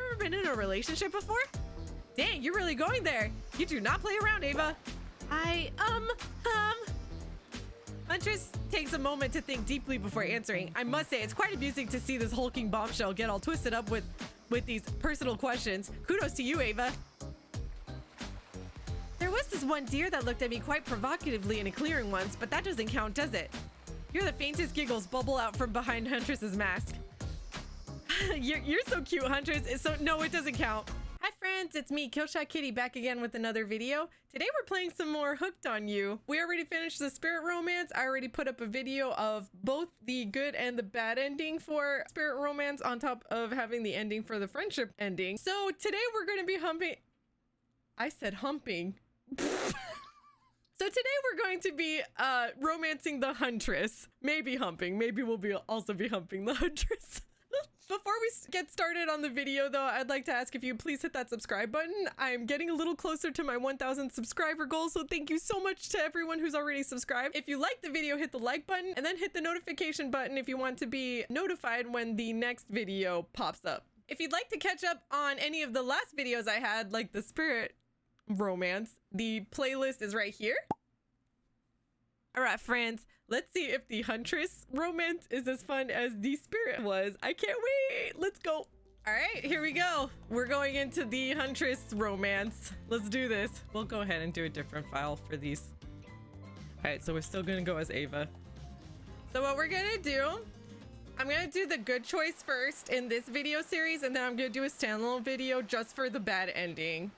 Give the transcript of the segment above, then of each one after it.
ever been in a relationship before? Dang, you're really going there. You do not play around, Ava. Huntress takes a moment to think deeply before answering. I must say, it's quite amusing to see this hulking bombshell get all twisted up with these personal questions. Kudos to you, Ava. There was this one deer that looked at me quite provocatively in a clearing once, but that doesn't count, does it? You're the faintest giggles bubble out from behind Huntress's mask. You're so cute, Huntress. No, it doesn't count. Hi friends, it's me, KillshotKitty, back again with another video. Today we're playing some more Hooked on You. We already finished the Spirit Romance. I already put up a video of both the good and the bad ending for Spirit Romance on top of having the ending for the friendship ending. So today we're going to be humping. I said humping. So today we're going to be romancing the Huntress. Maybe humping. Maybe we'll also be humping the Huntress. Before we get started on the video, though, I'd like to ask if you please hit that subscribe button. I'm getting a little closer to my 1,000 subscriber goal, so thank you so much to everyone who's already subscribed. If you like the video, hit the like button, and then hit the notification button if you want to be notified when the next video pops up. If you'd like to catch up on any of the last videos I had, like the Spirit Romance, the playlist is right here. All right, friends, let's see if the Huntress romance is as fun as the Spirit was. I can't wait. Let's go. All right, here we go. We're going into the Huntress romance. Let's do this. We'll go ahead and do a different file for these. All right, so we're still gonna go as Ava. So what we're gonna do, I'm gonna do the good choice first in this video series, and then I'm gonna do a standalone video just for the bad ending.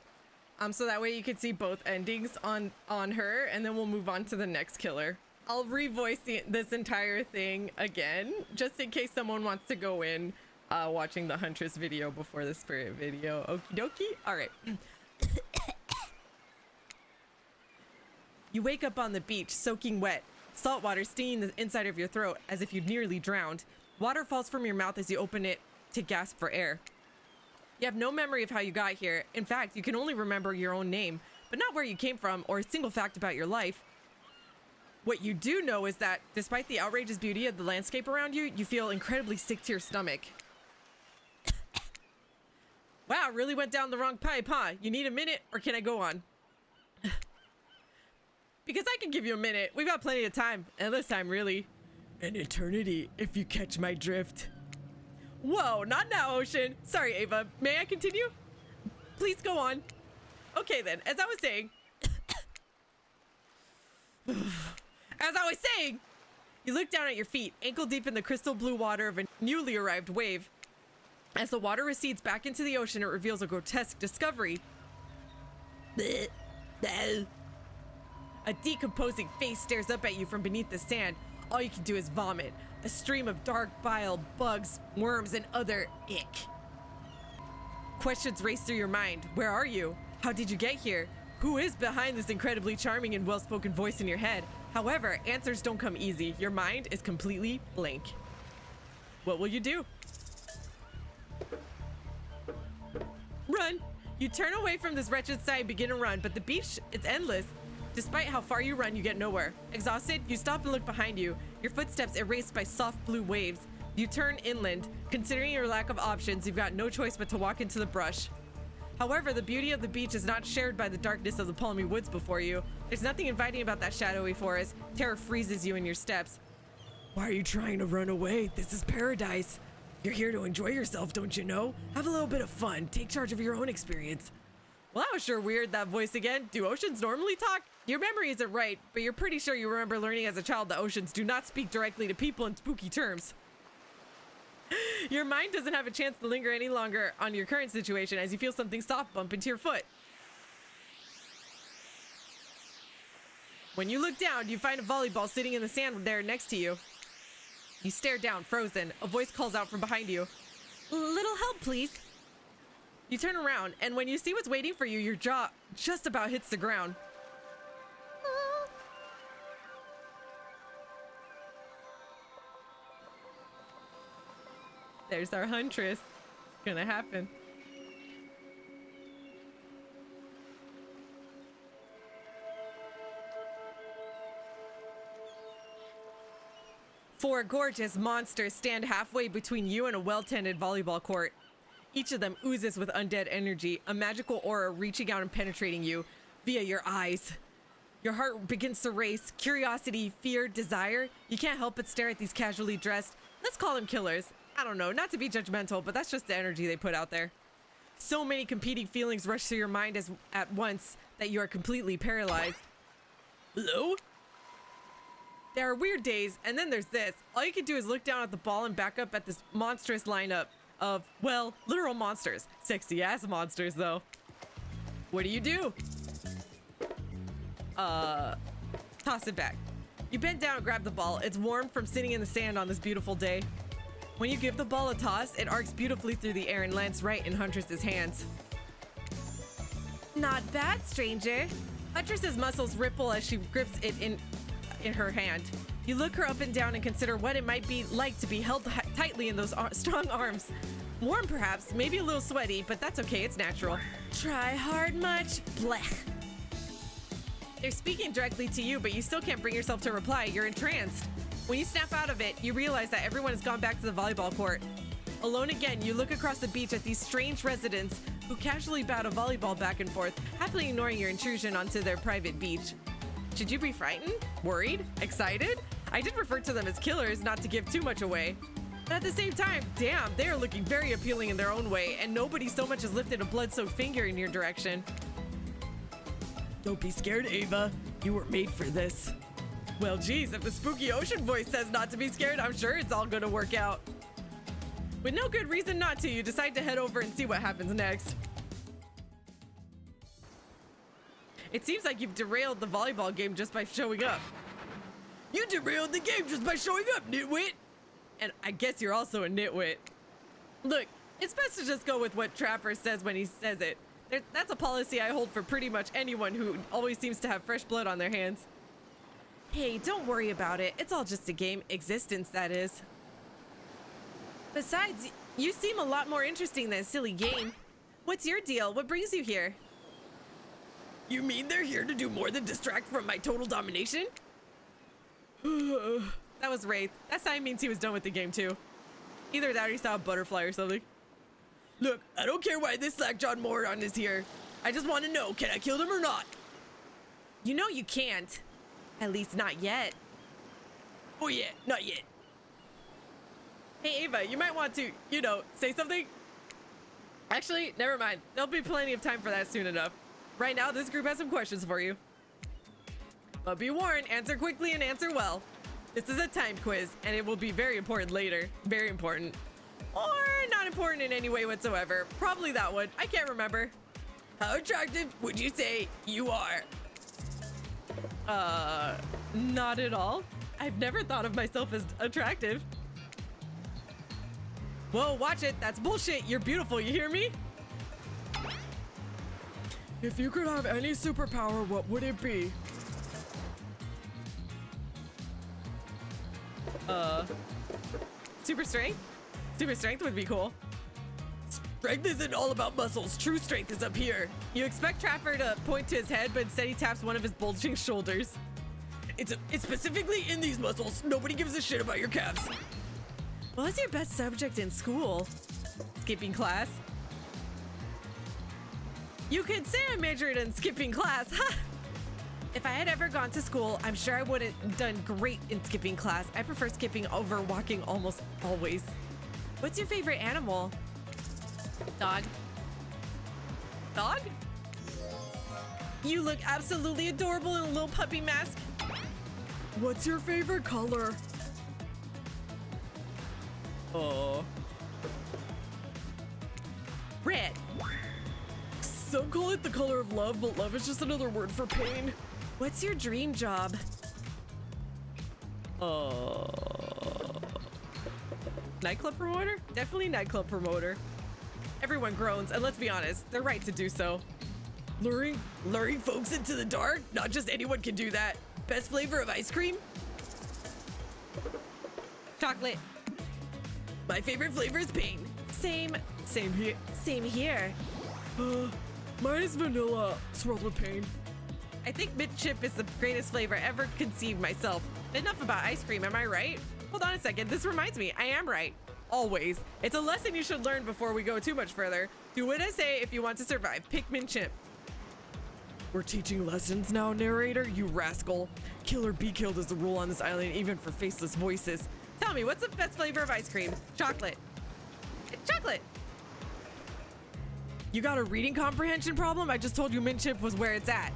So that way you can see both endings on her, and then we'll move on to the next killer. I'll revoice this entire thing again, just in case someone wants to go in watching the Huntress video before the Spirit video. Okie dokie. All right. You wake up on the beach, soaking wet. Salt water stinging the inside of your throat as if you'd nearly drowned. Water falls from your mouth as you open it to gasp for air. You have no memory of how you got here. In fact, you can only remember your own name, but not where you came from or a single fact about your life. What you do know is that, despite the outrageous beauty of the landscape around you, you feel incredibly sick to your stomach. Wow, really went down the wrong pipe, huh? You need a minute, or can I go on? Because I can give you a minute. We've got plenty of time, and this time, really, an eternity, if you catch my drift. Whoa, not now, Ocean. Sorry, Ava. May I continue? Please go on. Okay, then. As I was saying, you look down at your feet, ankle deep in the crystal blue water of a newly arrived wave. As the water recedes back into the ocean, it reveals a grotesque discovery. A decomposing face stares up at you from beneath the sand. All you can do is vomit. A stream of dark bile, bugs, worms, and other ick. Questions race through your mind. Where are you? How did you get here? Who is behind this incredibly charming and well-spoken voice in your head? However, answers don't come easy. Your mind is completely blank. What will you do? Run! You turn away from this wretched sight and begin to run, but the beach, it's endless. Despite how far you run, you get nowhere. Exhausted, you stop and look behind you. Your footsteps erased by soft blue waves. You turn inland. Considering your lack of options, you've got no choice but to walk into the brush. However, the beauty of the beach is not shared by the darkness of the palmy woods before you. There's nothing inviting about that shadowy forest. Terror freezes you in your steps. Why are you trying to run away? This is paradise. You're here to enjoy yourself, don't you know? Have a little bit of fun. Take charge of your own experience. Well, that was sure weird, that voice again. Do oceans normally talk? Your memory isn't right, but you're pretty sure you remember learning as a child that oceans do not speak directly to people in spooky terms. Your mind doesn't have a chance to linger any longer on your current situation as you feel something soft bump into your foot. When you look down, you find a volleyball sitting in the sand there next to you. You stare down, frozen. A voice calls out from behind you. Little help, please. You turn around, and when you see what's waiting for you, your jaw just about hits the ground. There's our Huntress. It's gonna happen. Four gorgeous monsters stand halfway between you and a well-tended volleyball court. Each of them oozes with undead energy, a magical aura reaching out and penetrating you via your eyes. Your heart begins to race, curiosity, fear, desire. You can't help but stare at these casually dressed, let's call them killers. I don't know, not to be judgmental, but that's just the energy they put out there. So many competing feelings rush through your mind at once that you are completely paralyzed. Hello? There are weird days, and then there's this. All you can do is look down at the ball and back up at this monstrous lineup of, well, literal monsters. Sexy ass monsters, though. What do? Toss it back. You bend down and grab the ball. It's warm from sitting in the sand on this beautiful day. When you give the ball a toss, it arcs beautifully through the air and lands right in Huntress's hands. Not bad, stranger. Huntress's muscles ripple as she grips it in her hand. You look her up and down and consider what it might be like to be held tightly in those strong arms. Warm perhaps, maybe a little sweaty, but that's okay, it's natural. Try hard much? Blech. They're speaking directly to you, but you still can't bring yourself to reply. You're entranced. When you snap out of it, you realize that everyone has gone back to the volleyball court. Alone again, you look across the beach at these strange residents who casually bat a volleyball back and forth, happily ignoring your intrusion onto their private beach. Should you be frightened? Worried? Excited? I did refer to them as killers, not to give too much away. But at the same time, damn, they are looking very appealing in their own way, and nobody so much as lifted a blood-soaked finger in your direction. Don't be scared, Ava. You were made for this. Well, geez, if the spooky ocean voice says not to be scared, I'm sure it's all gonna work out. With no good reason not to, you decide to head over and see what happens next. It seems like you've derailed the volleyball game just by showing up. You derailed the game just by showing up, nitwit! And I guess you're also a nitwit. Look, it's best to just go with what Trapper says when he says it. That's a policy I hold for pretty much anyone who always seems to have fresh blood on their hands. Hey, don't worry about it. It's all just a game. Existence, that is. Besides, you seem a lot more interesting than a silly game. What's your deal? What brings you here? You mean they're here to do more than distract from my total domination? That was Wraith. That sign means he was done with the game too. Either that or he saw a butterfly or something. Look, I don't care why this slack-jawed moron is here. I just want to know, can I kill him or not? You know you can't. At least not yet. Oh yeah, not yet. Hey Ava, you might want to, say something? Actually, never mind. There'll be plenty of time for that soon enough. Right now, this group has some questions for you. But be warned, answer quickly and answer well. This is a time quiz, and it will be very important later. Very important. Or not important in any way whatsoever. Probably that one. I can't remember. How attractive would you say you are? Not at all. I've never thought of myself as attractive. Whoa, watch it. That's bullshit. You're beautiful. You hear me? If you could have any superpower, what would it be? Super strength? Super strength would be cool. Strength isn't all about muscles. True strength is up here. You expect Trapper to point to his head, but instead he taps one of his bulging shoulders. It's specifically in these muscles. Nobody gives a shit about your calves. What was your best subject in school? Skipping class? You could say I majored in skipping class, ha! If I had ever gone to school, I'm sure I would have done great in skipping class. I prefer skipping over walking almost always. What's your favorite animal? Dog. Dog? You look absolutely adorable in a little puppy mask. What's your favorite color? Oh. Red. Some call it the color of love, but love is just another word for pain. What's your dream job? Nightclub promoter? Definitely nightclub promoter. Everyone groans, and let's be honest, they're right to do so. Luring folks into the dark? Not just anyone can do that. Best flavor of ice cream? Chocolate. My favorite flavor is pain. Same here. Same here. Mine is vanilla swirled with pain. I think mint chip is the greatest flavor ever conceived myself. Enough about ice cream, am I right? Hold on a second, this reminds me, I am right. Always. It's a lesson you should learn before we go too much further. Do what I say if you want to survive. Pikmin chimp. We're teaching lessons now, narrator, you rascal. Kill or be killed is the rule on this island, even for faceless voices. Tell me, what's the best flavor of ice cream? Chocolate. It's chocolate. You got a reading comprehension problem? I just told you Mint Chip was where it's at.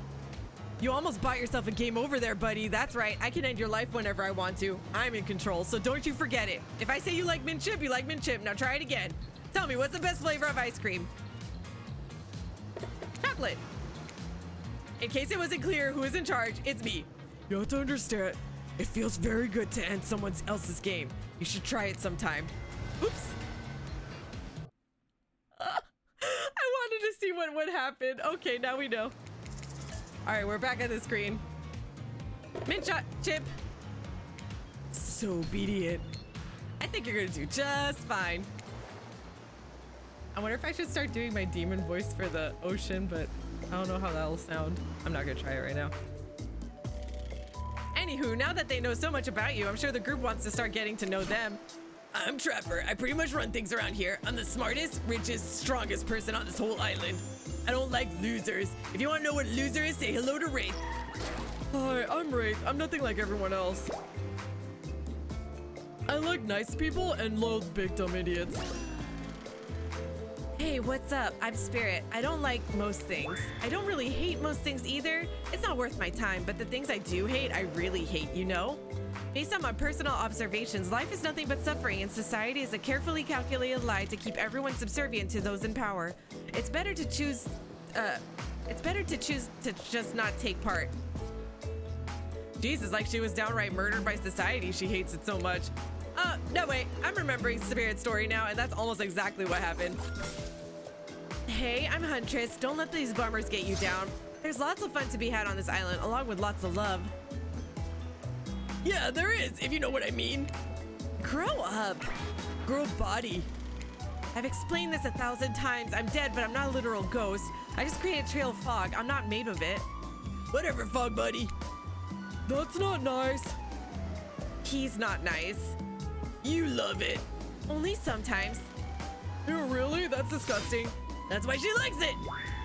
You almost bought yourself a game over there, buddy. That's right. I can end your life whenever I want to. I'm in control, so don't you forget it. If I say you like Mint Chip, you like Mint Chip. Now try it again. Tell me, what's the best flavor of ice cream? Chocolate. In case it wasn't clear who is in charge, it's me. You have to understand, it feels very good to end someone else's game. You should try it sometime. Oops. I wanted to see what would happen. Okay, now we know. All right, we're back on the screen. Mint shot, Chip. So obedient. I think you're gonna do just fine. I wonder if I should start doing my demon voice for the ocean, but I don't know how that'll sound. I'm not gonna try it right now. Anywho, now that they know so much about you, I'm sure the group wants to start getting to know them. I'm Trapper. I pretty much run things around here. I'm the smartest, richest, strongest person on this whole island. I don't like losers. If you want to know what a loser is, say hello to Wraith. Hi, I'm Wraith. I'm nothing like everyone else. I like nice people and loathe big dumb idiots. Hey, what's up? I'm Spirit. I don't like most things. I don't really hate most things either. It's not worth my time, but the things I do hate, I really hate, you know? Based on my personal observations, life is nothing but suffering, and society is a carefully calculated lie to keep everyone subservient to those in power. It's better to choose to just not take part. Jesus, like she was downright murdered by society. She hates it so much. No wait, I'm remembering Spirit's story now, and that's almost exactly what happened. Hey, I'm Huntress. Don't let these bummers get you down. There's lots of fun to be had on this island, along with lots of love. Yeah, there is, if you know what I mean. Grow up. Grow body. I've explained this 1,000 times. I'm dead, but I'm not a literal ghost. I just create a trail of fog. I'm not made of it. Whatever, fog buddy. That's not nice. He's not nice. You love it. Only sometimes. You really? That's disgusting. That's why she likes it.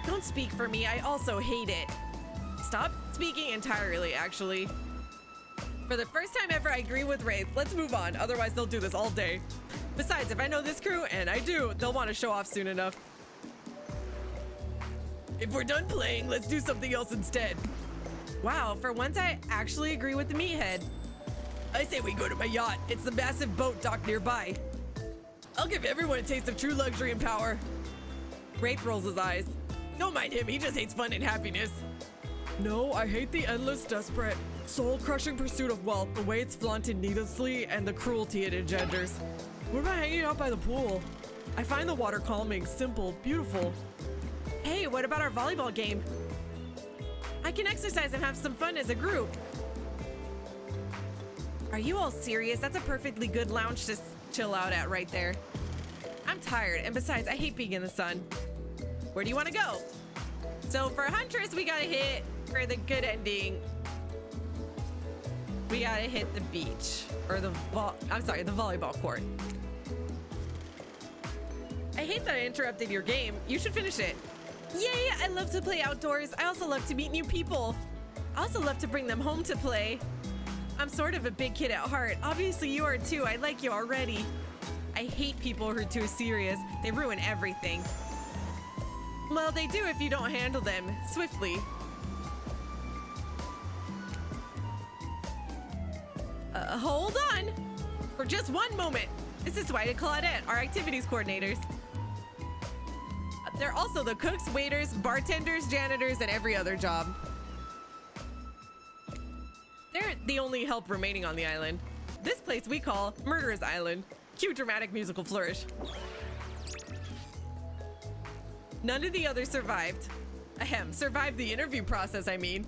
Don't speak for me. I also hate it. Stop speaking entirely, actually. For the first time ever, I agree with Wraith. Let's move on. Otherwise, they'll do this all day. Besides, if I know this crew, and I do, they'll want to show off soon enough. If we're done playing, let's do something else instead. Wow, for once I actually agree with the meathead. I say we go to my yacht. It's the massive boat docked nearby. I'll give everyone a taste of true luxury and power. Wraith rolls his eyes. Don't mind him, he just hates fun and happiness. No, I hate the endless, desperate, soul-crushing pursuit of wealth, the way it's flaunted needlessly, and the cruelty it engenders. What about hanging out by the pool? I find the water calming, simple, beautiful. Hey, what about our volleyball game? I can exercise and have some fun as a group. Are you all serious? That's a perfectly good lounge to chill out at right there. I'm tired, and besides, I hate being in the sun. Where do you want to go? So for Huntress, we gotta hit, for the good ending, we gotta hit the beach, or the volleyball court. I hate that I interrupted your game. You should finish it. Yay, I love to play outdoors. I also love to meet new people. I also love to bring them home to play. I'm sort of a big kid at heart. Obviously you are too. I like you already. I hate people who are too serious. They ruin everything. Well, they do if you don't handle them swiftly. Hold on. For just one moment. This is Dwight and Claudette, our activities coordinators. They're also the cooks, waiters, bartenders, janitors, and every other job. They're the only help remaining on the island. This place we call Murderer's Island. Cue dramatic musical flourish. None of the others survived. Ahem, survived the interview process, I mean.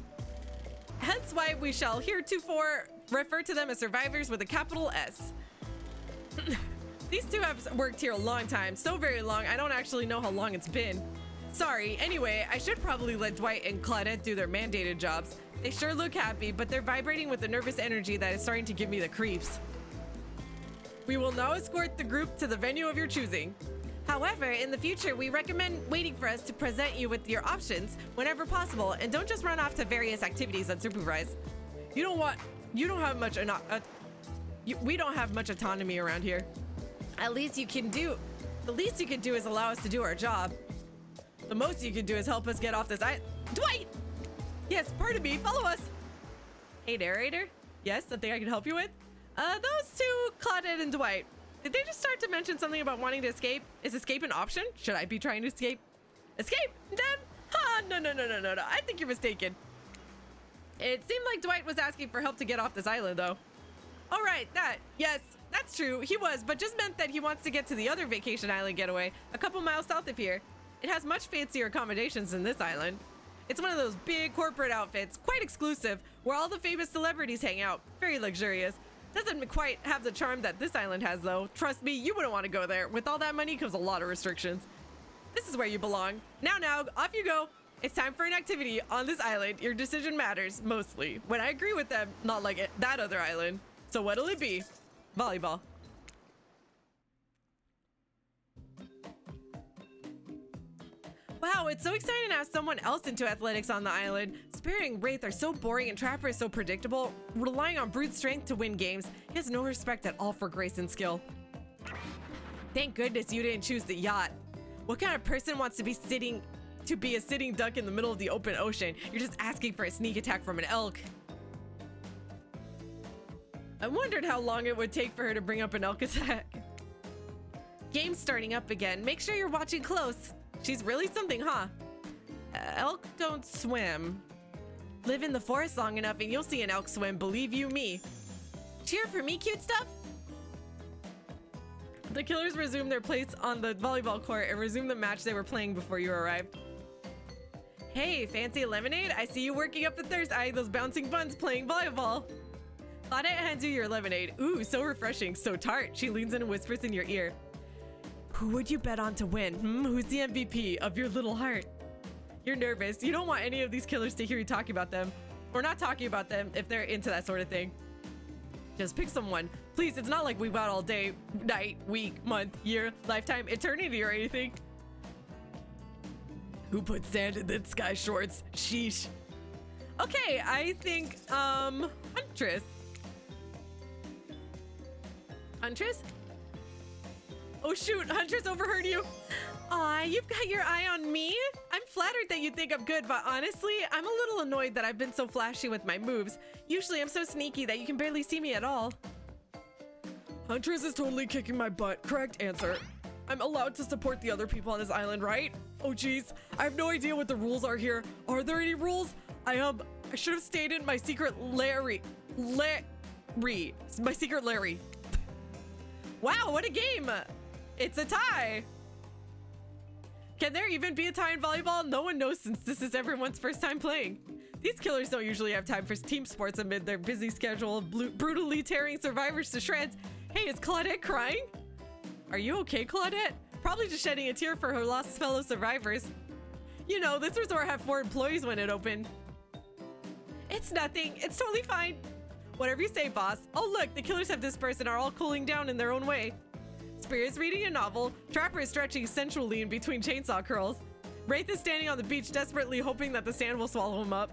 Hence why we shall heretofore refer to them as survivors with a capital S. These two have worked here a long time, so very long I don't actually know how long it's been. Sorry, anyway, I should probably let Dwight and Claudette do their mandated jobs. They sure look happy, but they're vibrating with a nervous energy that is starting to give me the creeps. We will now escort the group to the venue of your choosing. However, in the future, we recommend waiting for us to present you with your options whenever possible, and don't just run off to various activities unsupervised. You don't have much, we don't have much autonomy around here. The least you can do is allow us to do our job. The most you can do is help us get off this Dwight! Yes, pardon me, follow us. Hey, narrator. Yes, something I can help you with? Those two, Claudette and Dwight. Did they just start to mention something about wanting to escape? Is escape an option? Should I be trying to escape? Escape? Them? Ha! No. I think you're mistaken. It seemed like Dwight was asking for help to get off this island, though. All right, yes, that's true. He was, but just meant that he wants to get to the other vacation island getaway, a couple miles south of here. It has much fancier accommodations than this island. It's one of those big corporate outfits, quite exclusive, where all the famous celebrities hang out. Very luxurious. Doesn't quite have the charm that this island has, though. Trust me, you wouldn't want to go there. With all that money comes a lot of restrictions. This is where you belong. Now, off you go. It's time for an activity on this island. Your decision matters, mostly. When I agree with them, not like that other island. So what'll it be? Volleyball. Wow, it's so exciting to have someone else into athletics on the island. Spirit and Wraith are so boring and Trapper is so predictable. Relying on brute strength to win games, he has no respect at all for grace and skill. Thank goodness you didn't choose the yacht. What kind of person wants to be a sitting duck in the middle of the open ocean? You're just asking for a sneak attack from an elk. I wondered how long it would take for her to bring up an elk attack. Game's starting up again. Make sure you're watching close. She's really something, huh? Elk don't swim. Live in the forest long enough and you'll see an elk swim, believe you me. Cheer for me, cute stuff? The killers resumed their place on the volleyball court and resumed the match they were playing before you arrived. Hey, fancy lemonade? I see you working up the thirst, eyeing those bouncing buns playing volleyball. Claudette hands you your lemonade. Ooh, so refreshing, so tart. She leans in and whispers in your ear. Who would you bet on to win? Who's the MVP of your little heart? You're nervous. You don't want any of these killers to hear you talking about them. Or not talking about them if they're into that sort of thing. Just pick someone. Please, it's not like we've got all day, night, week, month, year, lifetime, eternity or anything. Who put sand in the sky shorts? Sheesh. Okay, I think, Huntress. Huntress? Oh shoot, Huntress overheard you. Aw, you've got your eye on me? I'm flattered that you think I'm good, but honestly, I'm a little annoyed that I've been so flashy with my moves. Usually I'm so sneaky that you can barely see me at all. Huntress is totally kicking my butt. Correct answer. I'm allowed to support the other people on this island, right? Oh geez, I have no idea what the rules are here. Are there any rules? I should have stayed in my secret Larry. My secret Larry. Wow, what a game! It's a tie! Can there even be a tie in volleyball? No one knows since this is everyone's first time playing. These killers don't usually have time for team sports amid their busy schedule of brutally tearing survivors to shreds. Hey, is Claudette crying? Are you okay, Claudette? Probably just shedding a tear for her lost fellow survivors. You know, this resort had 4 employees when it opened. It's nothing. It's totally fine. Whatever you say, boss. Oh look, the killers have dispersed and are all cooling down in their own way. Spirit's reading a novel. Trapper is stretching sensually in between chainsaw curls. Wraith is standing on the beach desperately hoping that the sand will swallow him up.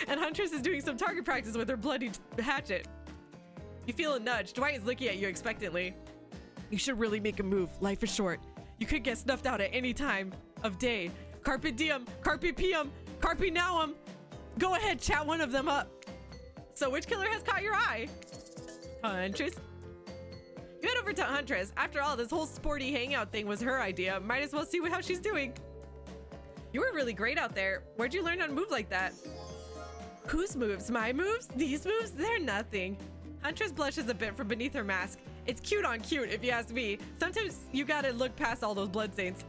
And Huntress is doing some target practice with her bloody hatchet. You feel a nudge. Dwight is looking at you expectantly. You should really make a move. Life is short. You could get snuffed out at any time of day. Carpe diem, carpe diem, carpe nauem. Go ahead, chat one of them up. So which killer has caught your eye? Huntress? You head over to Huntress. After all, this whole sporty hangout thing was her idea. Might as well see how she's doing. You were really great out there. Where'd you learn how to move like that? Whose moves? My moves? These moves? They're nothing. Huntress blushes a bit from beneath her mask. It's cute on cute, if you ask me. Sometimes you gotta look past all those bloodstains.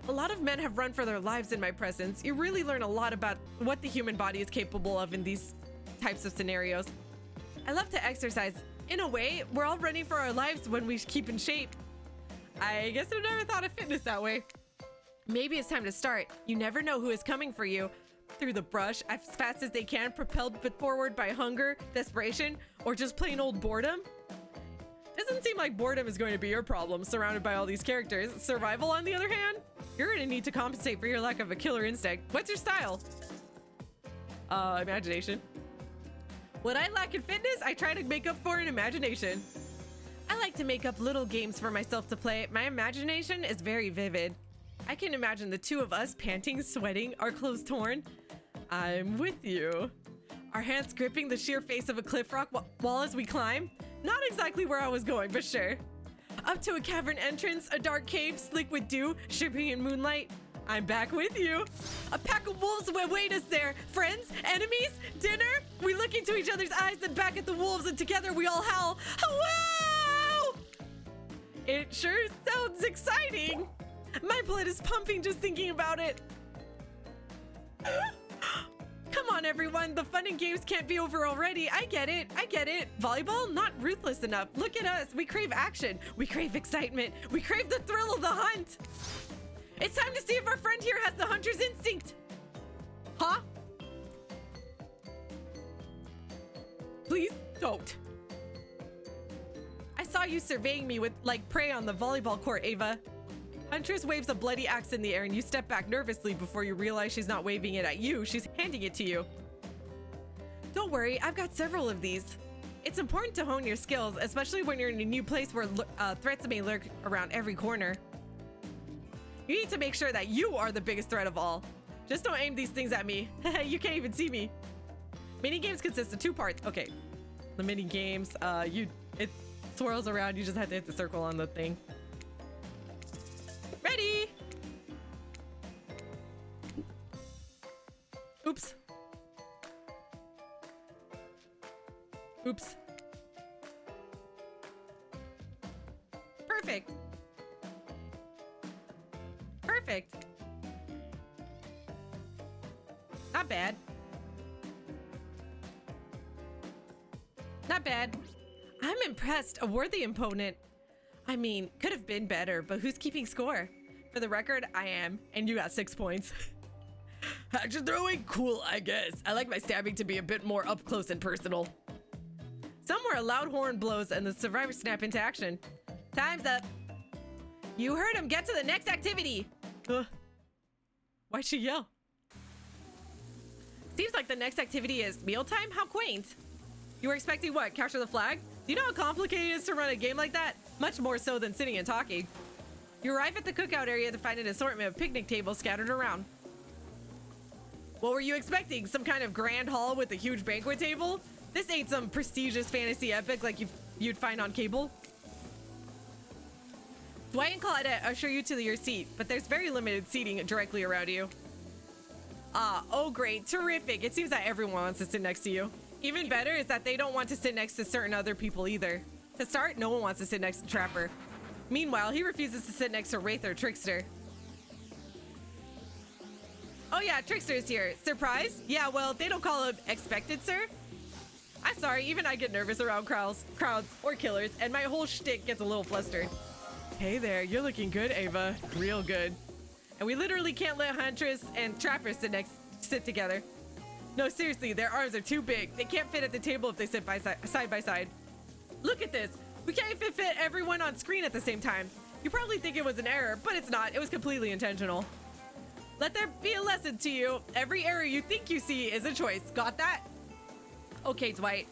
A lot of men have run for their lives in my presence. You really learn a lot about what the human body is capable of in these types of scenarios. I love to exercise. In a way, we're all running for our lives when we keep in shape. I guess I've never thought of fitness that way. Maybe it's time to start. You never know who is coming for you. Through the brush, as fast as they can, propelled forward by hunger, desperation, or just plain old boredom. Doesn't seem like boredom is going to be your problem, surrounded by all these characters. Survival, on the other hand, you're gonna need to compensate for your lack of a killer instinct. What's your style? Imagination. What I lack in fitness, I try to make up for in imagination. I like to make up little games for myself to play. My imagination is very vivid. I can imagine the two of us panting, sweating, our clothes torn. I'm with you. Our hands gripping the sheer face of a cliff rock wall as we climb. Not exactly where I was going, but sure. Up to a cavern entrance, a dark cave, slick with dew, shimmering in moonlight. I'm back with you. A pack of wolves will await us there. Friends, enemies, dinner. We look into each other's eyes and back at the wolves, and together we all howl. Wow! It sure sounds exciting. My blood is pumping just thinking about it. Come on, everyone. The fun and games can't be over already. I get it. I get it. Volleyball? Not ruthless enough. Look at us. We crave action. We crave excitement. We crave the thrill of the hunt. It's time to see if our friend here has the hunter's instinct. Huh? Please don't. I saw you surveying me with like prey on the volleyball court, Ava. Huntress waves a bloody axe in the air and you step back nervously before you realize she's not waving it at you, she's handing it to you. Don't worry, I've got several of these. It's important to hone your skills, especially when you're in a new place where threats may lurk around every corner. You need to make sure that you are the biggest threat of all. Just don't aim these things at me. You can't even see me. Mini games consist of 2 parts. Okay, the mini games, it swirls around, you just have to hit the circle on the thing. Ready! Oops. Oops. Perfect. Perfect. Not bad. Not bad. I'm impressed. A worthy opponent. I mean, could have been better, but who's keeping score? For the record, I am, and you got 6 points. Hatchet throwing? Cool, I guess. I like my stabbing to be a bit more up close and personal. Somewhere a loud horn blows and the survivors snap into action. Time's up. You heard him. Get to the next activity. Why'd she yell? Seems like the next activity is mealtime? How quaint. You were expecting what? Capture the flag? Do you know how complicated it is to run a game like that? Much more so than sitting and talking. You arrive at the cookout area to find an assortment of picnic tables scattered around. What were you expecting? Some kind of grand hall with a huge banquet table? This ain't some prestigious fantasy epic like you'd find on cable. Dwight and Claudette usher you to your seat, but there's very limited seating directly around you. Ah, oh great, terrific. It seems that everyone wants to sit next to you. Even better is that they don't want to sit next to certain other people either. To start, no one wants to sit next to Trapper. Meanwhile, he refuses to sit next to Wraith or Trickster. Oh yeah, Trickster's here. Surprise? Yeah, well, they don't call him expected, sir. I'm sorry, even I get nervous around crowds or killers, and my whole shtick gets a little flustered. Hey there, you're looking good, Ava. Real good. And we literally can't let Huntress and Trapper sit together. No, seriously, their arms are too big. They can't fit at the table if they sit side by side. Look at this. We can't even fit everyone on screen at the same time. You probably think it was an error, but it's not. It was completely intentional. Let there be a lesson to you. Every error you think you see is a choice. Got that? Okay, Dwight.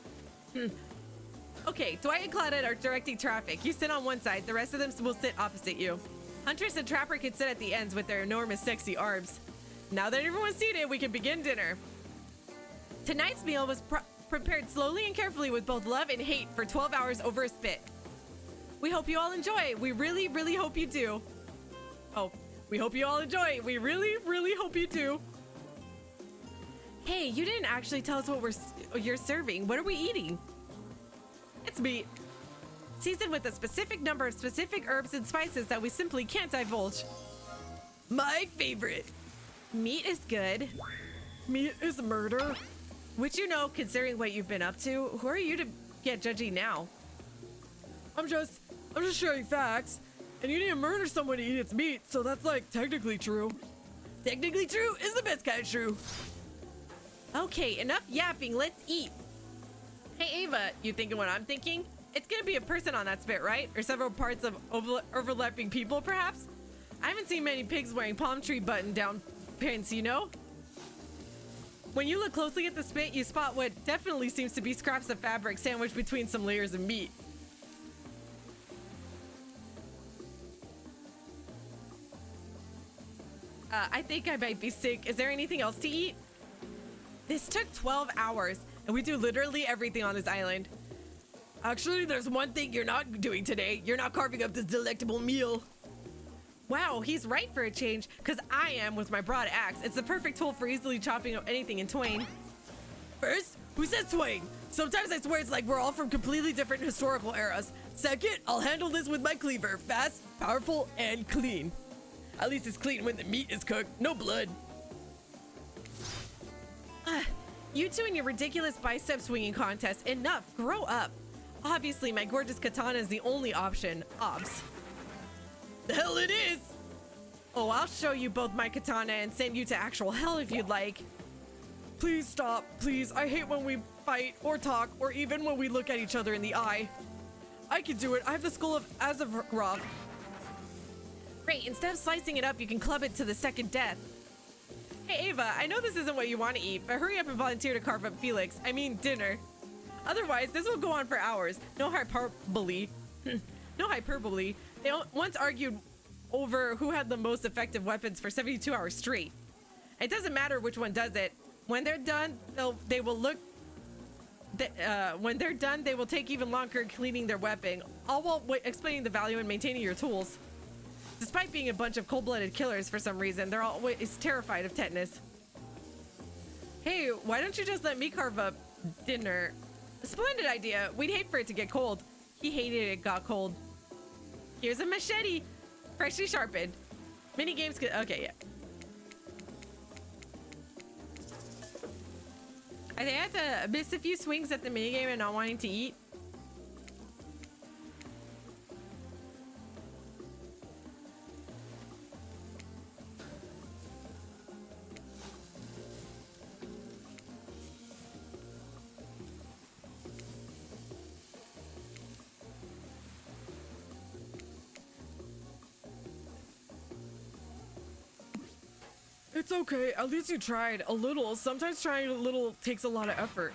Okay, Dwight and Claudette are directing traffic. You sit on one side. The rest of them will sit opposite you. Huntress and Trapper can sit at the ends with their enormous, sexy arms. Now that everyone's seated, we can begin dinner. Tonight's meal was prepared slowly and carefully with both love and hate for 12 hours over a spit. We hope you all enjoy. We really, really hope you do. Oh, we hope you all enjoy. We really, really hope you do. Hey, you didn't actually tell us what you're serving. What are we eating? It's meat. Seasoned with a specific number of specific herbs and spices that we simply can't divulge. My favorite. Meat is good. Meat is murder. Which, you know, considering what you've been up to, who are you to get judgy now? I'm just sharing facts. And you need to murder someone to eat its meat, so that's like technically true. Technically true is the best kind of true. Okay, enough yapping, let's eat. Hey Ava, you thinking what I'm thinking? It's gonna be a person on that spit, right? Or several parts of overlapping people, perhaps? I haven't seen many pigs wearing palm tree button-down pants, you know? When you look closely at the spit, you spot what definitely seems to be scraps of fabric sandwiched between some layers of meat. I think I might be sick. Is there anything else to eat? This took 12 hours, and we do literally everything on this island. Actually, there's one thing you're not doing today. You're not carving up this delectable meal. Wow, he's right for a change, because I am with my broad axe. It's the perfect tool for easily chopping up anything in twain. First, who says twain? Sometimes I swear it's like we're all from completely different historical eras. Second, I'll handle this with my cleaver. Fast, powerful, and clean. At least it's clean when the meat is cooked. No blood. You two and your ridiculous bicep swinging contest. Enough. Grow up. Obviously, my gorgeous katana is the only option. Obs. The hell it is! Oh, I'll show you both my katana and send you to actual hell if you'd like. Please stop. Please. I hate when we fight or talk or even when we look at each other in the eye. I can do it. I have the skull of Azaroth. Great. Instead of slicing it up, you can club it to the second death. Hey, Ava, I know this isn't what you want to eat, but hurry up and volunteer to carve up Felix. I mean, dinner. Otherwise, this will go on for hours. No hyperbole. No hyperbole. They once argued over who had the most effective weapons for 72 hours straight. It doesn't matter which one does it. When they're done, they will take even longer cleaning their weapon, all while explaining the value in maintaining your tools. Despite being a bunch of cold-blooded killers for some reason, they're always terrified of tetanus. Hey, why don't you just let me carve up dinner? A splendid idea. We'd hate for it to get cold. He hated it got cold. Here's a machete, freshly sharpened. Mini games could, okay, yeah. I think I have to miss a few swings at the minigame and not wanting to eat. It's okay, at least you tried a little. Sometimes trying a little takes a lot of effort.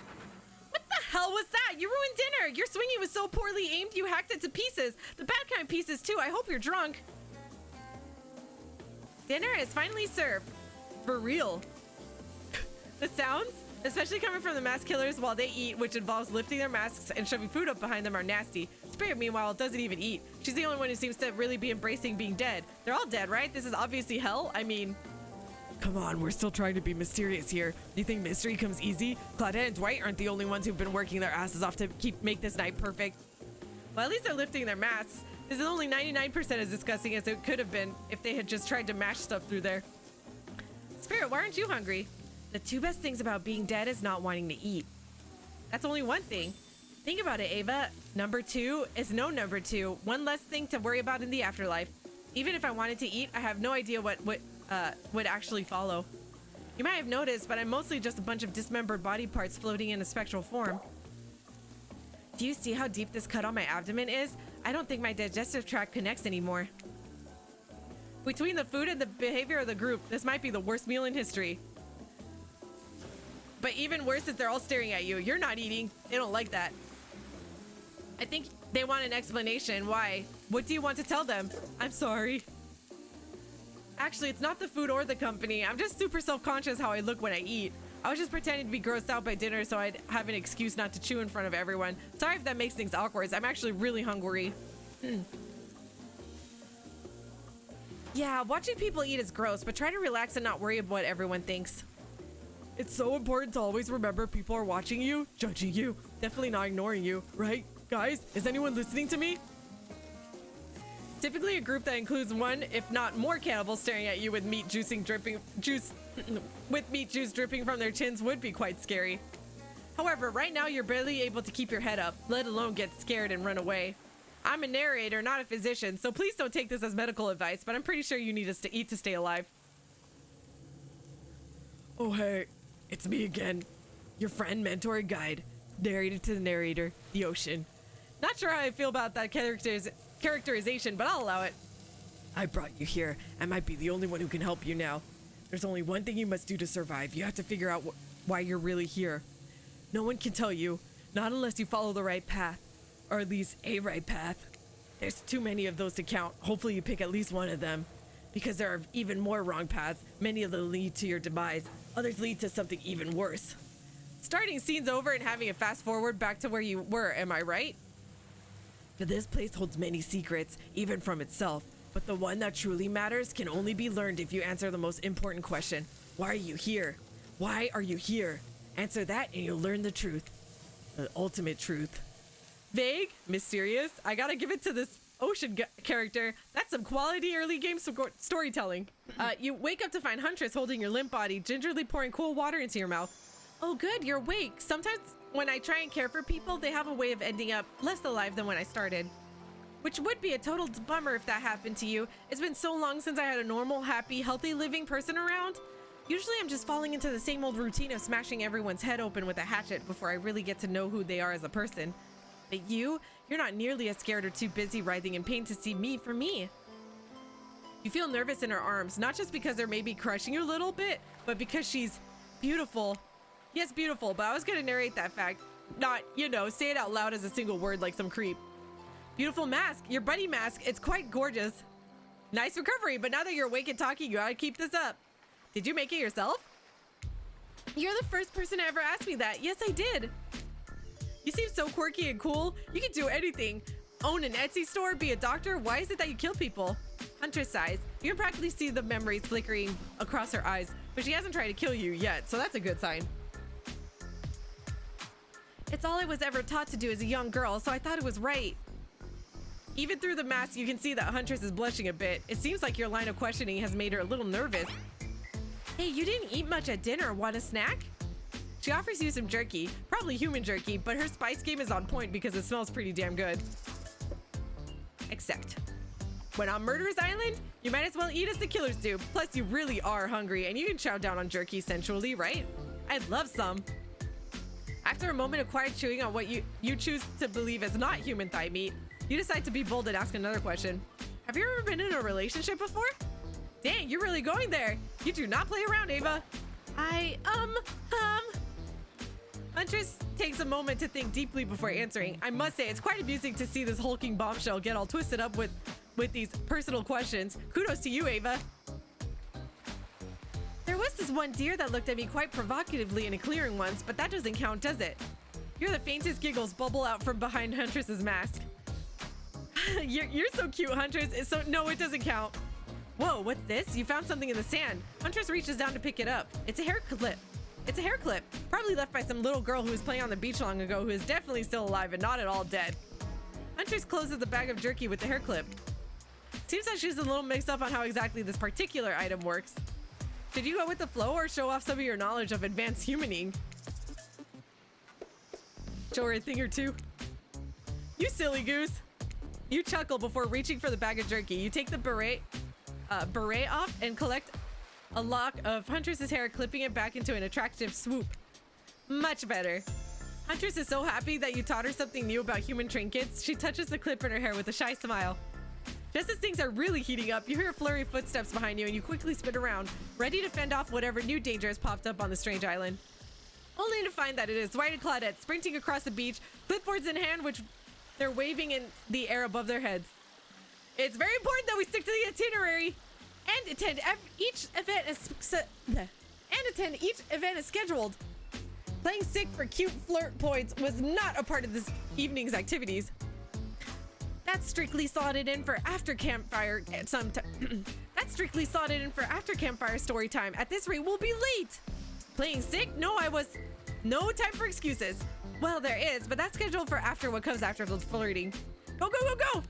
What the hell was that? You ruined dinner. Your swinging was so poorly aimed, you hacked it to pieces. The bad kind of pieces too. I hope you're drunk. Dinner is finally served. For real. The sounds, especially coming from the mask killers while they eat, which involves lifting their masks and shoving food up behind them, are nasty. Spirit, meanwhile, doesn't even eat. She's the only one who seems to really be embracing being dead. They're all dead, right? This is obviously hell. I mean... Come on, we're still trying to be mysterious here. Do you think mystery comes easy? Claudette and Dwight aren't the only ones who've been working their asses off to make this night perfect. Well, at least they're lifting their masks. This is only 99% as disgusting as it could have been if they had just tried to mash stuff through there. Spirit, why aren't you hungry? The two best things about being dead is not wanting to eat. That's only one thing. Think about it, Ava. Number two is no number two. One less thing to worry about in the afterlife. Even if I wanted to eat, I have no idea what would actually follow. You might have noticed, but I'm mostly just a bunch of dismembered body parts floating in a spectral form. Do you see how deep this cut on my abdomen is? I don't think my digestive tract connects anymore. Between the food and the behavior of the group, this might be the worst meal in history. But even worse is they're all staring at you. You're not eating. They don't like that. I think they want an explanation. Why? What do you want to tell them? I'm sorry. Actually, it's not the food or the company. I'm just super self-conscious how I look when I eat. I was just pretending to be grossed out by dinner so I'd have an excuse not to chew in front of everyone. Sorry if that makes things awkward. I'm actually really hungry. Yeah, watching people eat is gross, but try to relax and not worry about what everyone thinks. It's so important to always remember people are watching you, judging you, definitely not ignoring you, right? Guys, is anyone listening to me? Typically a group that includes one, if not more cannibals staring at you with meat juice dripping from their chins would be quite scary. However, right now you're barely able to keep your head up, let alone get scared and run away. I'm a narrator, not a physician, so please don't take this as medical advice, but I'm pretty sure you need to eat to stay alive. Oh hey, it's me again. Your friend, mentor, and guide. Narrated to the narrator, the ocean. Not sure how I feel about that characterization, but I'll allow it. I brought you here. I might be the only one who can help you now. There's only one thing you must do to survive. You have to figure out why you're really here. No one can tell you, not unless you follow the right path, or at least a right path. There's too many of those to count. Hopefully you pick at least one of them, because there are even more wrong paths. Many of them lead to your demise. Others lead to something even worse. Starting scenes over and having a fast forward back to where you were, am I right? But this place holds many secrets, even from itself. But the one that truly matters can only be learned if you answer the most important question. Why are you here? Why are you here? Answer that and you'll learn the truth. The ultimate truth. Vague, mysterious. I gotta give it to this ocean character. That's some quality early game storytelling. You wake up to find Huntress holding your limp body, gingerly pouring cool water into your mouth. Oh good, you're awake. Sometimes when I try and care for people, they have a way of ending up less alive than when I started. Which would be a total bummer if that happened to you. It's been so long since I had a normal, happy, healthy living person around. Usually I'm just falling into the same old routine of smashing everyone's head open with a hatchet before I really get to know who they are as a person. But you're not nearly as scared or too busy writhing in pain to see me for me. You feel nervous in her arms, not just because they're maybe crushing you a little bit, but because she's beautiful. Yes, beautiful, but I was gonna narrate that fact. Not, say it out loud as a single word like some creep. Beautiful mask, your buddy mask, it's quite gorgeous. Nice recovery, but now that you're awake and talking, you gotta keep this up. Did you make it yourself? You're the first person to ever ask me that. Yes, I did. You seem so quirky and cool. You can do anything. Own an Etsy store, be a doctor. Why is it that you kill people? Huntress sighs. You can practically see the memories flickering across her eyes, but she hasn't tried to kill you yet, so that's a good sign. It's all I was ever taught to do as a young girl, so I thought it was right. Even through the mask, you can see that Huntress is blushing a bit. It seems like your line of questioning has made her a little nervous. Hey, you didn't eat much at dinner. Want a snack? She offers you some jerky, probably human jerky, but her spice game is on point because it smells pretty damn good. Except, when on Murderer's Island, you might as well eat as the killers do. Plus, you really are hungry and you can chow down on jerky sensually, right? I'd love some. After a moment of quiet chewing on what you choose to believe is not human thigh meat, you decide to be bold and ask another question. Have you ever been in a relationship before? Dang, you're really going there. You do not play around, Ava. Huntress takes a moment to think deeply before answering. I must say, it's quite amusing to see this hulking bombshell get all twisted up with these personal questions. Kudos to you, Ava. There was this one deer that looked at me quite provocatively in a clearing once, but that doesn't count, does it? You're the faintest giggles bubble out from behind Huntress's mask. You're so cute, Huntress. No, it doesn't count. Whoa, what's this? You found something in the sand. Huntress reaches down to pick it up. It's a hair clip. It's a hair clip, probably left by some little girl who was playing on the beach long ago who is definitely still alive and not at all dead. Huntress closes the bag of jerky with the hair clip. Seems like she's a little mixed up on how exactly this particular item works. Should you go with the flow or show off some of your knowledge of advanced humaning? Show her a thing or two. You silly goose. You chuckle before reaching for the bag of jerky. You take the beret off and collect a lock of Huntress's hair, clipping it back into an attractive swoop. Much better. Huntress is so happy that you taught her something new about human trinkets. She touches the clip in her hair with a shy smile. Just as things are really heating up, you hear a flurry of footsteps behind you and you quickly spin around, ready to fend off whatever new danger has popped up on the strange island. Only to find that it is Dwight and Claudette sprinting across the beach, clipboards in hand, which they're waving in the air above their heads. It's very important that we stick to the itinerary and attend each event as scheduled. Playing sick for cute flirt points was not a part of this evening's activities. That's strictly slotted in for after campfire That's strictly slotted in for after campfire story time. At this rate, we'll be late. Playing sick? No time for excuses. Well, there is, but that's scheduled for after what comes after the flirting. Go, go, go, go!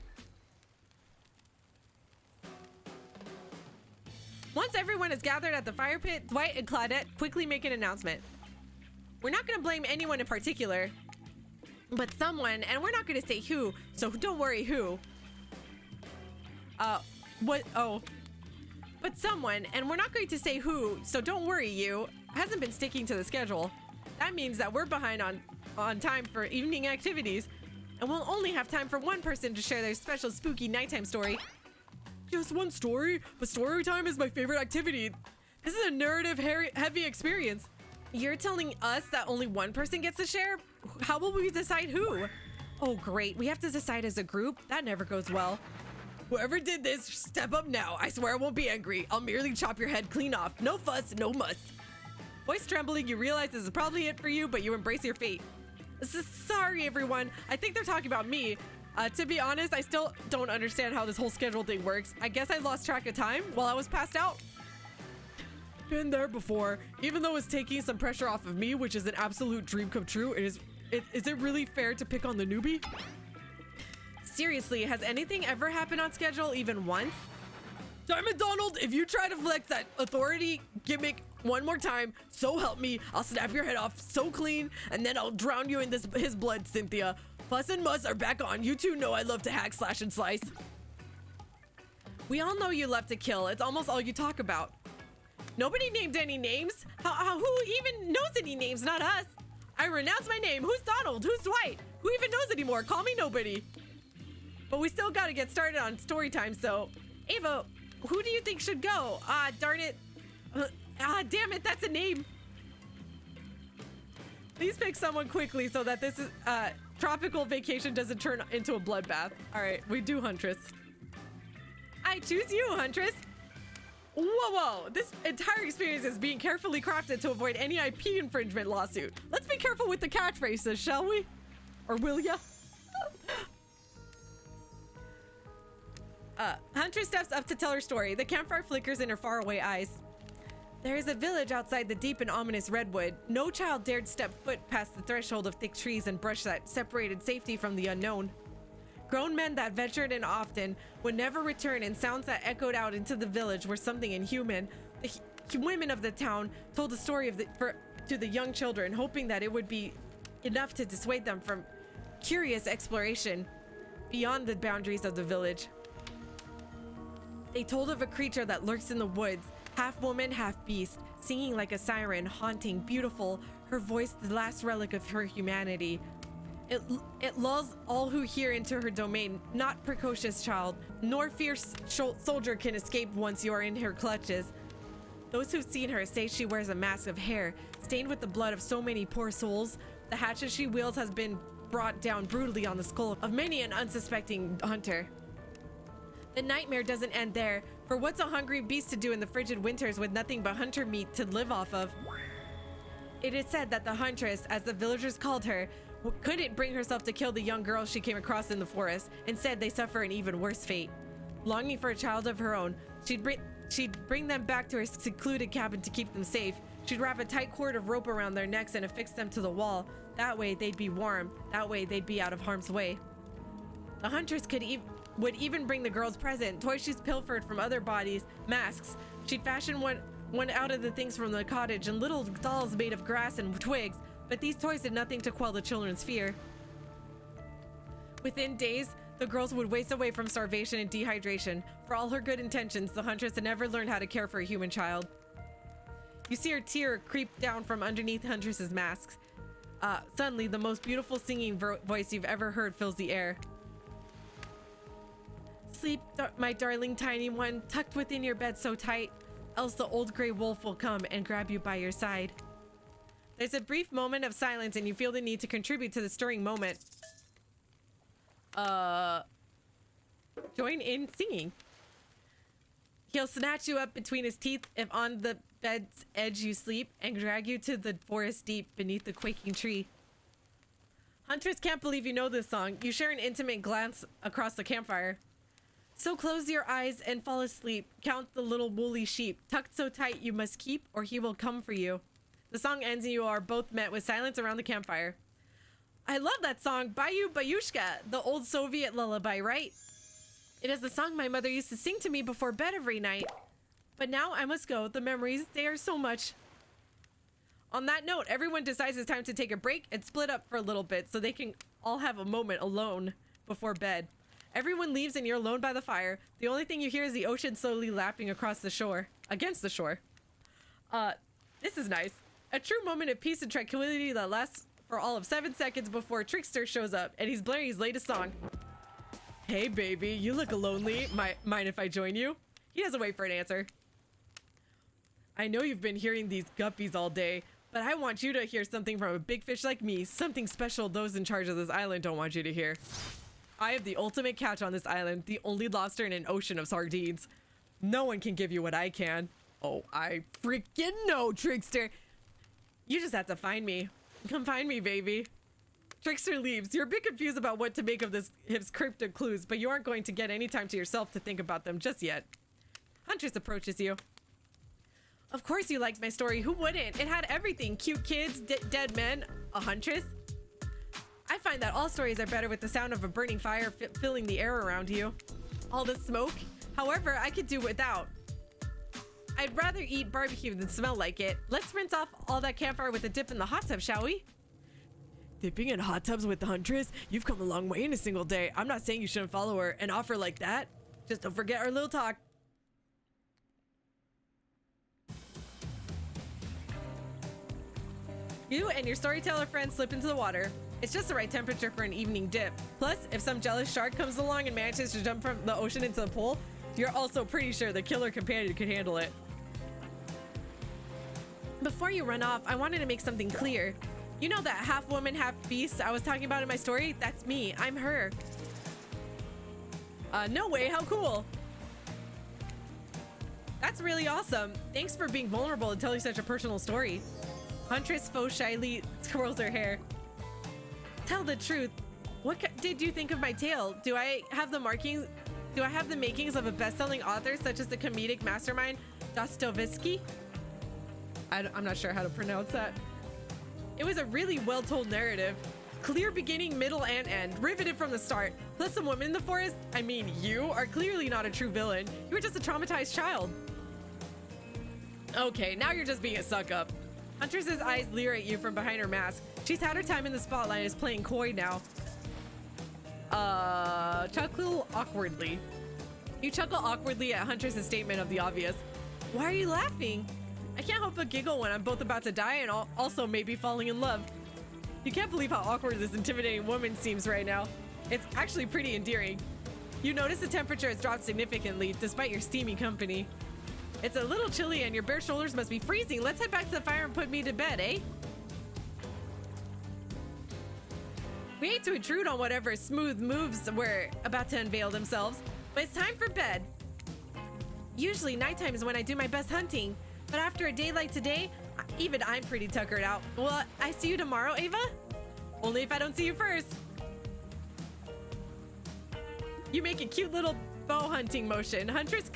Once everyone is gathered at the fire pit, Dwight and Claudette quickly make an announcement. We're not going to blame anyone in particular, but someone, and we're not going to say who, so don't worry who. But someone, and we're not going to say who, so don't worry you, hasn't been sticking to the schedule. That means that we're behind on time for evening activities. and we'll only have time for one person to share their special spooky nighttime story. Just one story? But story time is my favorite activity. This is a narrative-heavy experience. You're telling us that only one person gets to share? How will we decide who? Oh, great. We have to decide as a group? That never goes well. Whoever did this, step up now. I swear I won't be angry. I'll merely chop your head clean off. No fuss, no muss. Voice trembling, you realize this is probably it for you, but you embrace your fate. Sorry, everyone. I think they're talking about me. To be honest, I still don't understand how this whole schedule thing works. I guess I lost track of time while I was passed out. Been there before. Even though it's taking some pressure off of me, which is an absolute dream come true, is it really fair to pick on the newbie? Seriously, has anything ever happened on schedule even once? Diamond Donald, if you try to flex that authority gimmick one more time, so help me, I'll snap your head off so clean, and then I'll drown you in his blood, Cynthia. Fuss and Muss are back on. You two know I love to hack, slash, and slice. We all know you love to kill. It's almost all you talk about. Nobody named any names. Who even knows any names? Not us. I renounce my name. Who's Donald? Who's Dwight? Who even knows anymore? Call me nobody. But we still gotta get started on story time, so... Ava, who do you think should go? Darn it. Damn it, that's a name. Please pick someone quickly so that this is, tropical vacation doesn't turn into a bloodbath. All right, we do Huntress. I choose you, Huntress. Whoa. This entire experience is being carefully crafted to avoid any IP infringement lawsuit. Let's be careful with the catchphrases, shall we? Or will ya? Huntress steps up to tell her story. The campfire flickers in her faraway eyes. There is a village outside the deep and ominous redwood. No child dared step foot past the threshold of thick trees and brush that separated safety from the unknown. Grown men that ventured in often would never return, and sounds that echoed out into the village were something inhuman. The women of the town told the story to the young children, hoping that it would be enough to dissuade them from curious exploration beyond the boundaries of the village. They told of a creature that lurks in the woods, half woman, half beast, singing like a siren, haunting, beautiful, her voice the last relic of her humanity. It lulls all who hear into her domain. Not precocious child, nor fierce soldier can escape once you are in her clutches. Those who've seen her say she wears a mask of hair, stained with the blood of so many poor souls. The hatchet she wields has been brought down brutally on the skull of many an unsuspecting hunter. The nightmare doesn't end there, for what's a hungry beast to do in the frigid winters with nothing but hunter meat to live off of? It is said that the Huntress, as the villagers called her, couldn't bring herself to kill the young girls she came across in the forest. Instead, they suffer an even worse fate. Longing for a child of her own, she'd bring them back to her secluded cabin to keep them safe. She'd wrap a tight cord of rope around their necks and affix them to the wall. That way, they'd be warm. That way, they'd be out of harm's way. The Huntress would even bring the girls present, toys she's pilfered from other bodies, masks. She'd fashion one out of the things from the cottage, and little dolls made of grass and twigs, but these toys did nothing to quell the children's fear. Within days, the girls would waste away from starvation and dehydration. For all her good intentions, the Huntress had never learned how to care for a human child. You see her tear creep down from underneath Huntress's masks. Suddenly, the most beautiful singing voice you've ever heard fills the air. Sleep, my darling tiny one, tucked within your bed so tight, else the old gray wolf will come and grab you by your side. There's a brief moment of silence and you feel the need to contribute to the stirring moment. Join in singing. He'll snatch you up between his teeth if on the bed's edge you sleep, and drag you to the forest deep beneath the quaking tree. Huntress can't believe you know this song. You share an intimate glance across the campfire. So close your eyes and fall asleep. Count the little woolly sheep, tucked so tight you must keep, or he will come for you. The song ends and you are both met with silence around the campfire. I love that song, Bayou Bayushka, the old Soviet lullaby, right? It is the song my mother used to sing to me before bed every night. But now I must go. The memories, they are so much. On that note, everyone decides it's time to take a break and split up for a little bit so they can all have a moment alone before bed. Everyone leaves and you're alone by the fire. The only thing you hear is the ocean slowly lapping across the shore, against the shore. This is nice. A true moment of peace and tranquility that lasts for all of 7 seconds before Trickster shows up and he's blaring his latest song. Hey baby, you look lonely. Mind if I join you? He doesn't wait for an answer. I know you've been hearing these guppies all day, but I want you to hear something from a big fish like me, something special those in charge of this island don't want you to hear. I have the ultimate catch on this island, the only lobster in an ocean of sardines. No one can give you what I can. Oh, I freaking know, Trickster. You just have to find me. Come find me, baby. Trickster leaves. You're a bit confused about what to make of his cryptic clues, but you aren't going to get any time to yourself to think about them just yet. Huntress approaches you. Of course you liked my story. Who wouldn't? It had everything. Cute kids, dead men, a huntress. I find that all stories are better with the sound of a burning fire filling the air around you. All the smoke. However, I could do without. I'd rather eat barbecue than smell like it. Let's rinse off all that campfire with a dip in the hot tub, shall we? Dipping in hot tubs with the Huntress? You've come a long way in a single day. I'm not saying you shouldn't follow her. An offer like that? Just don't forget our little talk. You and your storyteller friend slip into the water. It's just the right temperature for an evening dip. Plus, if some jealous shark comes along and manages to jump from the ocean into the pool, you're also pretty sure the killer companion could handle it. Before you run off, I wanted to make something clear. You know that half woman, half beast I was talking about in my story? That's me. I'm her. No way. How cool. That's really awesome. Thanks for being vulnerable and telling such a personal story. Huntress faux shyly twirls her hair. Tell the truth. What did you think of my tale? Do I have the makings of a best-selling author such as the comedic mastermind Dostoevsky? I'm not sure how to pronounce that. It was a really well-told narrative. Clear beginning, middle, and end. Riveted from the start. Plus some woman in the forest. I mean, you are clearly not a true villain. You were just a traumatized child. Okay, now you're just being a suck-up. Huntress's eyes leer at you from behind her mask. She's had her time in the spotlight and is playing coy now. Chuckle awkwardly. You chuckle awkwardly at Huntress's statement of the obvious. Why are you laughing? I can't help but giggle when I'm both about to die and also maybe falling in love. You can't believe how awkward this intimidating woman seems right now. It's actually pretty endearing. You notice the temperature has dropped significantly despite your steamy company. It's a little chilly and your bare shoulders must be freezing. Let's head back to the fire and put me to bed, eh? We hate to intrude on whatever smooth moves were about to unveil themselves, but it's time for bed. Usually nighttime is when I do my best hunting, but after a day like today, even I'm pretty tuckered out. Well, I see you tomorrow, Ava? Only if I don't see you first. You make a cute little bow hunting motion. Huntress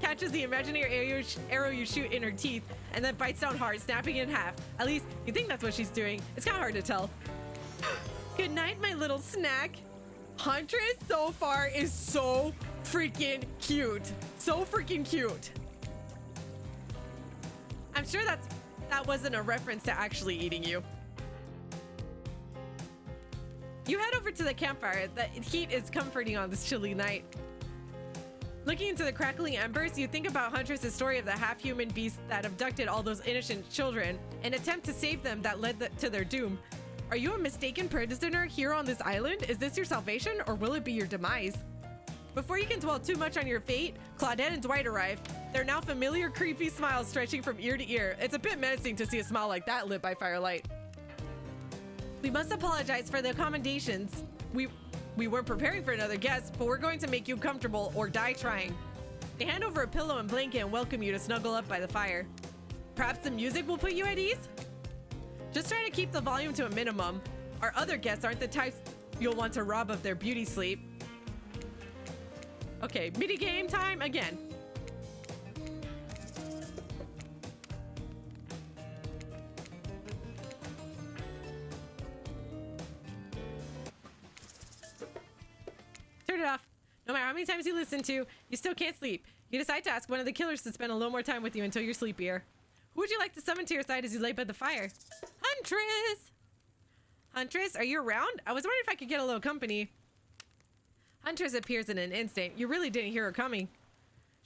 catches the imaginary arrow you shoot in her teeth and then bites down hard, snapping it in half. At least you think that's what she's doing. It's kind of hard to tell. Good night, my little snack. Huntress so far is so freaking cute. So freaking cute. I'm sure that wasn't a reference to actually eating you. You head over to the campfire. The heat is comforting on this chilly night. Looking into the crackling embers, you think about Huntress's story of the half-human beast that abducted all those innocent children, an attempt to save them that led to their doom. Are you a mistaken prisoner here on this island? Is this your salvation, or will it be your demise? Before you can dwell too much on your fate, Claudette and Dwight arrive. Their now familiar creepy smiles stretching from ear to ear. It's a bit menacing to see a smile like that lit by firelight. We must apologize for the accommodations. We weren't preparing for another guest, but we're going to make you comfortable or die trying. They hand over a pillow and blanket and welcome you to snuggle up by the fire. Perhaps the music will put you at ease? Just try to keep the volume to a minimum. Our other guests aren't the types you'll want to rob of their beauty sleep. Okay, mini game time again. Turn it off. No matter how many times you listen to, you still can't sleep. You decide to ask one of the killers to spend a little more time with you until you're sleepier. Who would you like to summon to your side as you lay by the fire? Huntress! Huntress, are you around? I was wondering if I could get a little company. Huntress appears in an instant. You really didn't hear her coming.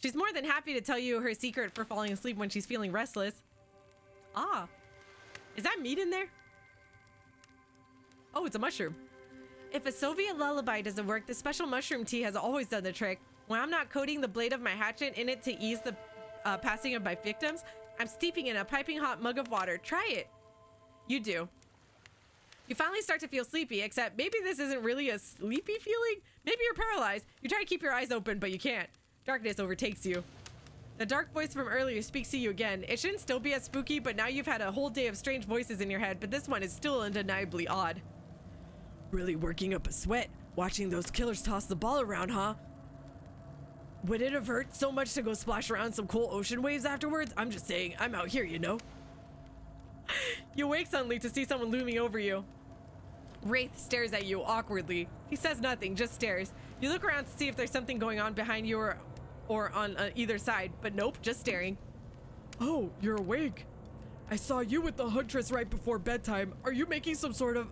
She's more than happy to tell you her secret for falling asleep when she's feeling restless. Ah, is that meat in there? Oh, it's a mushroom. If a Soviet lullaby doesn't work, the special mushroom tea has always done the trick. When I'm not coating the blade of my hatchet in it to ease the passing of my victims, I'm steeping in a piping hot mug of water. Try it. You do. You finally start to feel sleepy, except maybe this isn't really a sleepy feeling. Maybe you're paralyzed. You try to keep your eyes open, but you can't. Darkness overtakes you. The dark voice from earlier speaks to you again. It shouldn't still be as spooky, but now you've had a whole day of strange voices in your head, but this one is still undeniably odd. Really working up a sweat, watching those killers toss the ball around, huh? Would it have hurt so much to go splash around some cool ocean waves afterwards? I'm just saying, I'm out here, you know? You wake suddenly to see someone looming over you. Wraith stares at you awkwardly. He says nothing, just stares. You look around to see if there's something going on behind you or on either side, but nope, just staring. Oh, you're awake. I saw you with the Huntress right before bedtime. Are you making some sort of,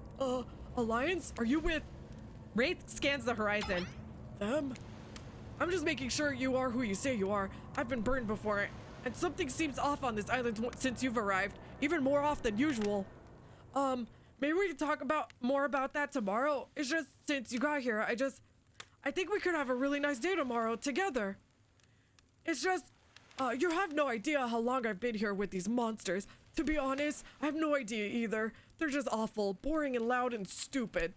alliance? Are you with... Wraith scans the horizon. Them? I'm just making sure you are who you say you are. I've been burned before, and something seems off on this island since you've arrived. Even more off than usual. Maybe we can talk more about that tomorrow. It's just, since you got here, I think we could have a really nice day tomorrow together. It's just, you have no idea how long I've been here with these monsters. To be honest, I have no idea either. They're just awful, boring and loud and stupid.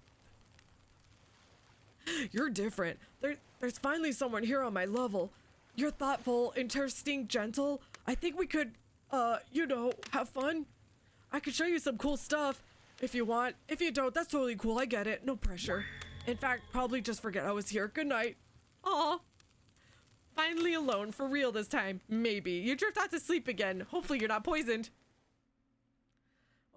You're different. There's finally someone here on my level. You're thoughtful, interesting, gentle. I think we could, have fun. I could show you some cool stuff if you want. If you don't, that's totally cool. I get it. No pressure. In fact, probably just forget I was here. Good night. Aw. Finally alone, for real this time. Maybe. You drift out to sleep again. Hopefully you're not poisoned.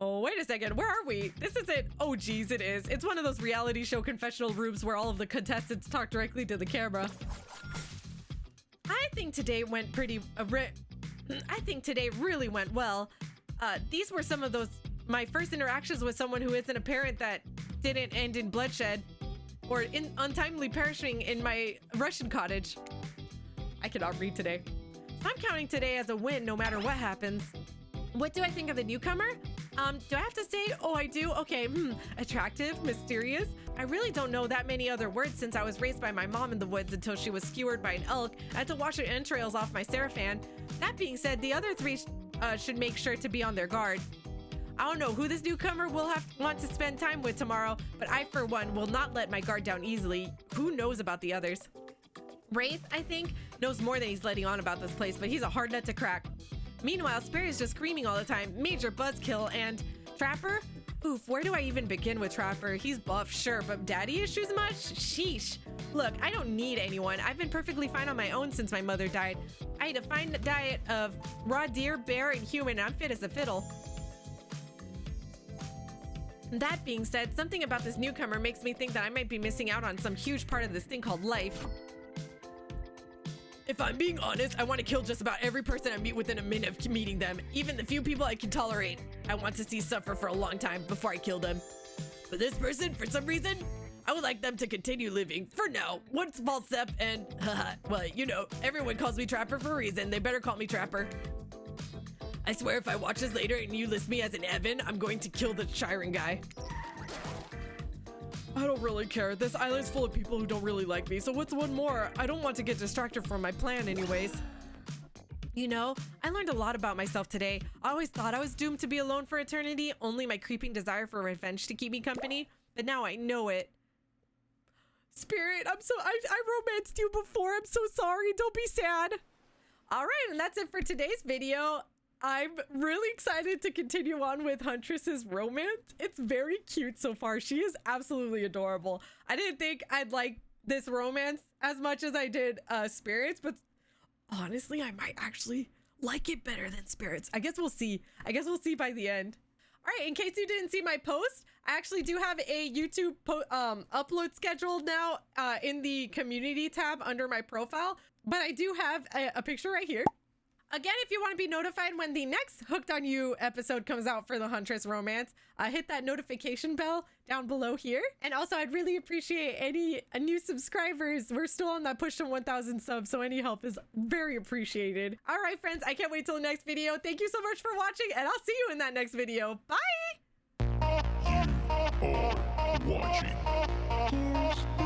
Oh, wait a second. Where are we? This isn't... Oh, geez, it is. It's one of those reality show confessional rooms where all of the contestants talk directly to the camera. I think today went pretty... I think today really went well. These were some of my first interactions with someone who isn't a parent that didn't end in bloodshed or in untimely perishing in my Russian cottage. I cannot read today. So I'm counting today as a win no matter what happens. What do I think of the newcomer? Do I have to say, oh, I do? Okay, attractive, mysterious. I really don't know that many other words since I was raised by my mom in the woods until she was skewered by an elk. I had to wash the entrails off my Seraphan. That being said, the other three should make sure to be on their guard. I don't know who this newcomer will want to spend time with tomorrow, but I, for one, will not let my guard down easily. Who knows about the others? Wraith, I think, knows more than he's letting on about this place, but he's a hard nut to crack. Meanwhile, Spirit is just screaming all the time. Major buzzkill. And Trapper? Oof, where do I even begin with Trapper? He's buff, sure, but daddy issues much? Sheesh. Look, I don't need anyone. I've been perfectly fine on my own since my mother died. I eat a fine diet of raw deer, bear, and human, and I'm fit as a fiddle. That being said, something about this newcomer makes me think that I might be missing out on some huge part of this thing called life. If I'm being honest, I want to kill just about every person I meet within a minute of meeting them. Even the few people I can tolerate, I want to see suffer for a long time before I kill them. But this person, for some reason, I would like them to continue living. For now, one small step and, well, you know, everyone calls me Trapper for a reason. They better call me Trapper. I swear if I watch this later and you list me as an Evan, I'm going to kill the Chiron guy. I don't really care. This island's full of people who don't really like me, so what's one more? I don't want to get distracted from my plan anyways. You know, I learned a lot about myself today. I always thought I was doomed to be alone for eternity, only my creeping desire for revenge to keep me company, but now I know it. Spirit, I romanced you before. I'm so sorry. Don't be sad. All right, and that's it for today's video. I'm really excited to continue on with Huntress's romance. It's very cute so far. She is absolutely adorable. I didn't think I'd like this romance as much as I did Spirits, but honestly, I might actually like it better than Spirits. I guess we'll see. I guess we'll see by the end. All right, in case you didn't see my post, I actually do have a YouTube upload scheduled now in the community tab under my profile, but I do have a picture right here. Again, if you want to be notified when the next Hooked on You episode comes out for the Huntress romance, hit that notification bell down below here. And also, I'd really appreciate any new subscribers. We're still on that push to 1,000 subs, so any help is very appreciated. All right, friends, I can't wait till the next video. Thank you so much for watching, and I'll see you in that next video. Bye! watching.